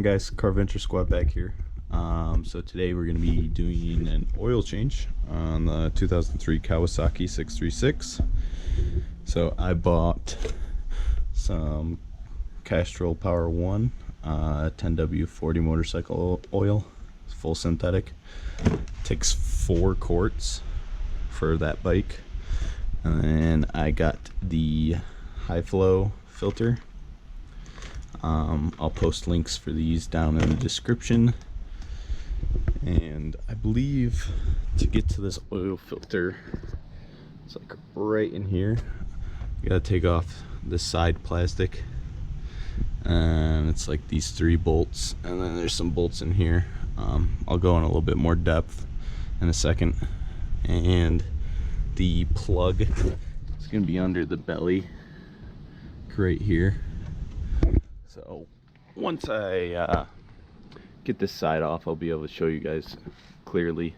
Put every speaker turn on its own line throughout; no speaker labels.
guys, Davinci squad back here. So today we're going to be doing an oil change on the 2003 Kawasaki 636. So I bought some Castrol Power 1 10W40 motorcycle oil, full synthetic. Takes 4 quarts for that bike. And I got the high flow filter. I'll post links for these down in the description. And I believe to get to this oil filter, it's like right in here. You gotta take off this side plastic, and it's like these 3 bolts, and then there's some bolts in here. I'll go in a little bit more depth in a second. And the plug is gonna be under the belly right here. So once I get this side off, I'll be able to show you guys clearly.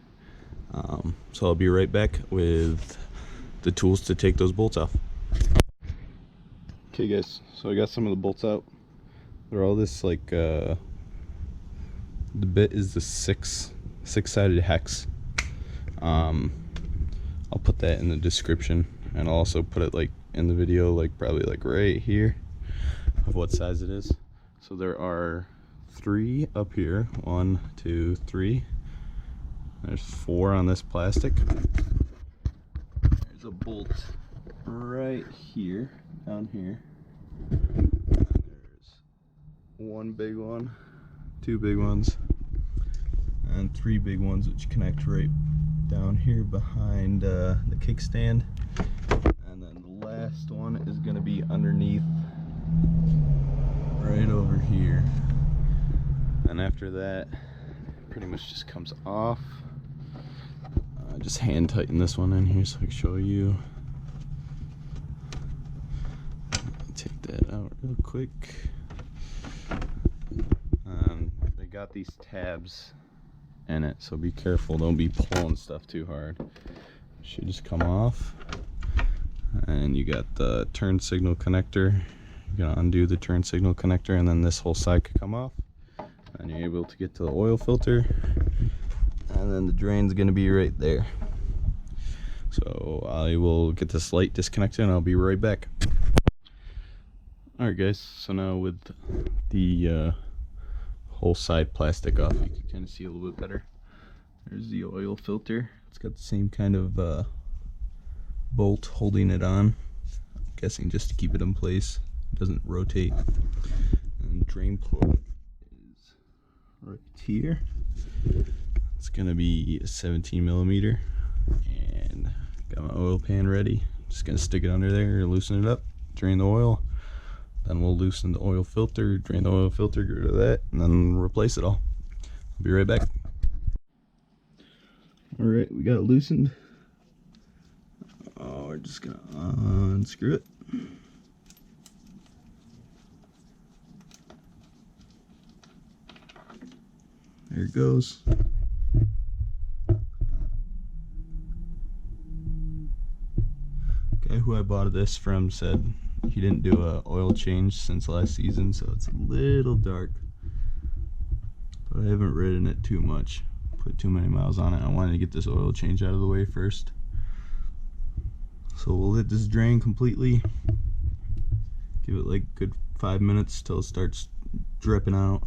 So I'll be right back with the tools to take those bolts off. Okay guys, so I got some of the bolts out. They're all this like the bit is the six-sided hex. I'll put that in the description, and I'll also put it like in the video, like probably like right here of what size it is. So there are 3 up here. 1, 2, 3. There's 4 on this plastic. There's a bolt right here, down here. And there's 1 big one, 2 big ones, and 3 big ones which connect right down here behind the kickstand. And then the last one is going to be underneath right over here. And after that, pretty much just comes off. Just hand tighten this one in here so I can show you. Take that out real quick. They got these tabs in it, so be careful, don't be pulling stuff too hard. Should just come off. And you got the turn signal connector. You're gonna undo the turn signal connector, and then this whole side could come off, and you're able to get to the oil filter, and then the drain's gonna be right there. So I will get this light disconnected and I'll be right back. Alright guys, so now with the whole side plastic off, you can kind of see a little bit better. There's the oil filter. It's got the same kind of bolt holding it on. I'm guessing just to keep it in place. It doesn't rotate. And the drain plug is right here. It's gonna be a 17 millimeter, and got my oil pan ready. Just gonna stick it under there, loosen it up, drain the oil. Then we'll loosen the oil filter, drain the oil filter, get rid of that, and then replace it all. I'll be right back. Alright, we got it loosened. We're just gonna unscrew it. There it goes. Guy who I bought this from said he didn't do a oil change since last season, so it's a little dark. But I haven't ridden it too much, put too many miles on it. I wanted to get this oil change out of the way first. So we'll let this drain completely. Give it like a good 5 minutes till it starts dripping out.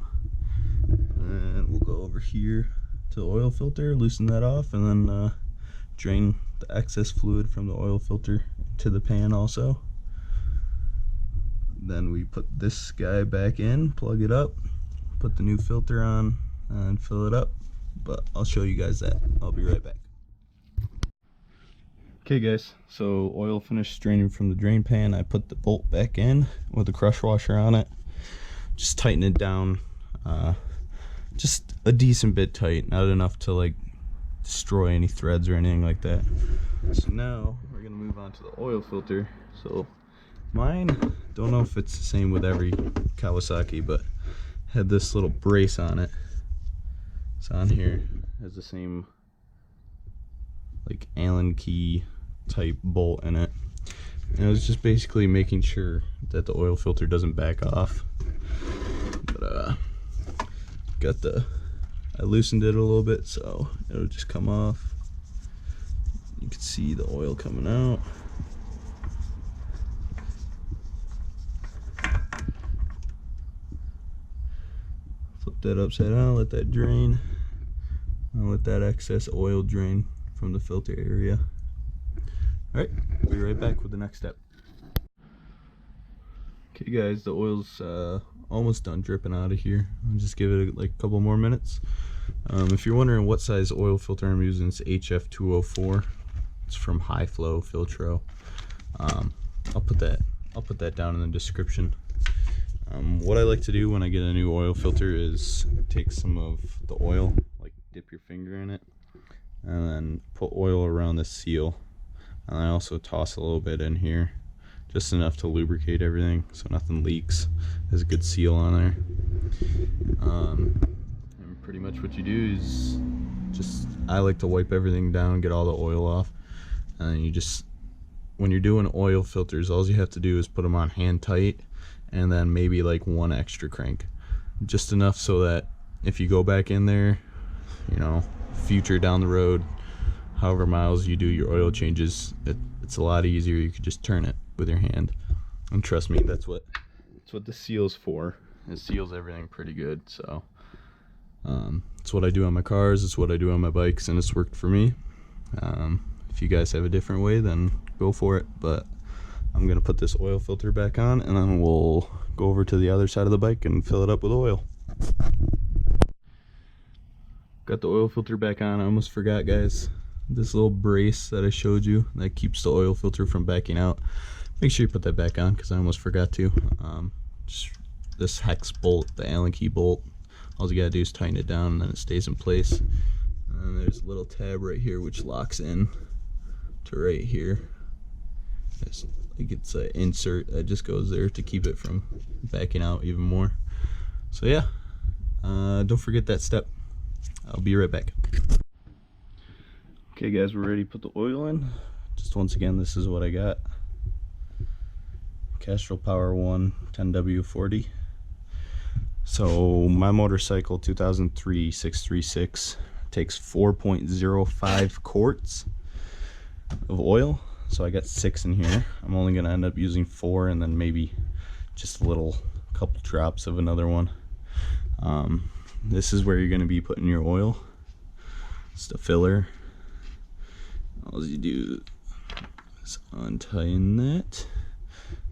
And we'll go over here to the oil filter, loosen that off, and then drain the excess fluid from the oil filter to the pan also. Then we put this guy back in, plug it up, put the new filter on, and fill it up. But I'll show you guys that. I'll be right back. Okay guys, so oil finished draining from the drain pan. I put the bolt back in with the crush washer on it. Just tighten it down, just a decent bit tight, not enough to like destroy any threads or anything like that. So now we're gonna move on to the oil filter. So mine, don't know if it's the same with every Kawasaki, but had this little brace on it. It's on here, has the same like Allen key type bolt in it, and it was just basically making sure that the oil filter doesn't back off. But I loosened it a little bit so it'll just come off. You can see the oil coming out. Flip that upside down, let that drain. I'll let that excess oil drain from the filter area. Alright, we'll be right back with the next step. Okay guys, the oil's almost done dripping out of here. I'll just give it like a couple more minutes. If you're wondering what size oil filter I'm using, it's HF204. It's from High Flow Filtro. I'll put that down in the description. What I like to do when I get a new oil filter is take some of the oil, like dip your finger in it, and then put oil around the seal. And I also toss a little bit in here, just enough to lubricate everything so nothing leaks. There's a good seal on there. And pretty much what you do is I like to wipe everything down, get all the oil off, and then you just, when you're doing oil filters, all you have to do is put them on hand tight, and then maybe like one extra crank, just enough so that if you go back in there, you know, future down the road, however miles you do your oil changes, it's a lot easier. You could just turn it with your hand, and trust me, that's what the seal's for. It seals everything pretty good. So it's what I do on my cars, it's what I do on my bikes, and it's worked for me. If you guys have a different way, then go for it. But I'm gonna put this oil filter back on, and then we'll go over to the other side of the bike and fill it up with oil. Got the oil filter back on. I almost forgot, guys. This little brace that I showed you that keeps the oil filter from backing out, make sure you put that back on, because I almost forgot to. Just this hex bolt, the Allen key bolt, all you gotta do is tighten it down and then it stays in place. And there's a little tab right here which locks in to right here. It's an insert that just goes there to keep it from backing out even more. So yeah, don't forget that step. I'll be right back. Okay guys, we're ready to put the oil in. Just once again, this is what I got. Castrol Power 1 10W40. So my motorcycle 2003 636 takes 4.05 quarts of oil. So I got 6 in here. I'm only gonna end up using 4, and then maybe just a couple drops of another one. This is where you're gonna be putting your oil. It's the filler. All you do is untighten that,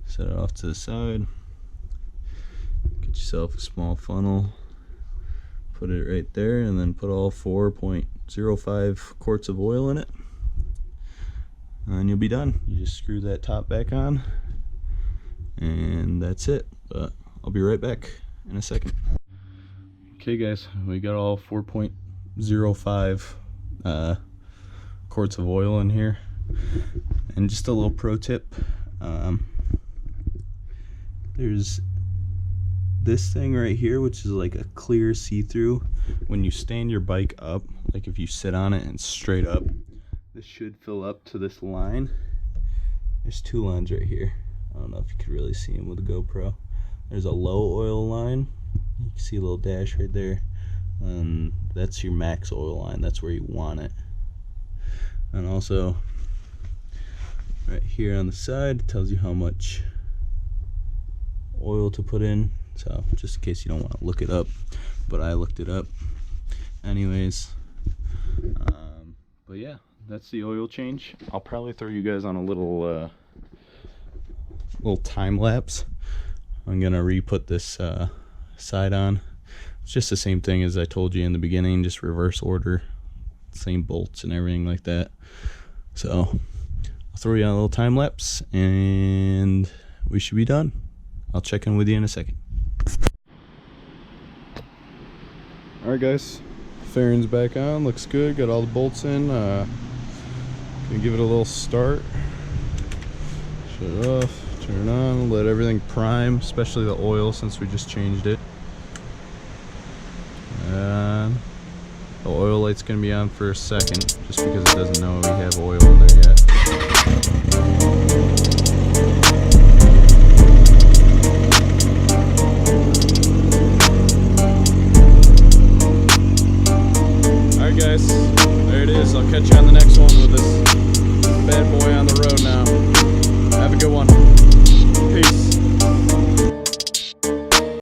set it off to the side, get yourself a small funnel, put it right there, and then put all 4.05 quarts of oil in it, and you'll be done. You just screw that top back on, and that's it. But I'll be right back in a second. Okay guys, we got all 4.05 quarts of oil in here. And just a little pro tip, there's this thing right here which is like a clear see-through. When you stand your bike up, like if you sit on it and straight up, this should fill up to this line. There's 2 lines right here. I don't know if you could really see them with the GoPro. There's a low oil line, you can see a little dash right there, and that's your max oil line. That's where you want it. And also right here on the side, it tells you how much oil to put in, so just in case you don't want to look it up, but I looked it up anyways. But yeah, that's the oil change. I'll probably throw you guys on a little time lapse. I'm gonna re-put this side on. It's just the same thing as I told you in the beginning, just reverse order, same bolts and everything like that. So I'll throw you on a little time lapse and we should be done. I'll check in with you in a second. Alright guys, fairings back on, looks good, got all the bolts in. Gonna give it a little start. Shut it off, turn it on, let everything prime, especially the oil since we just changed it. And the oil light's gonna be on for a second, just because it doesn't know we have oil in there yet. I'll catch you on the next one with this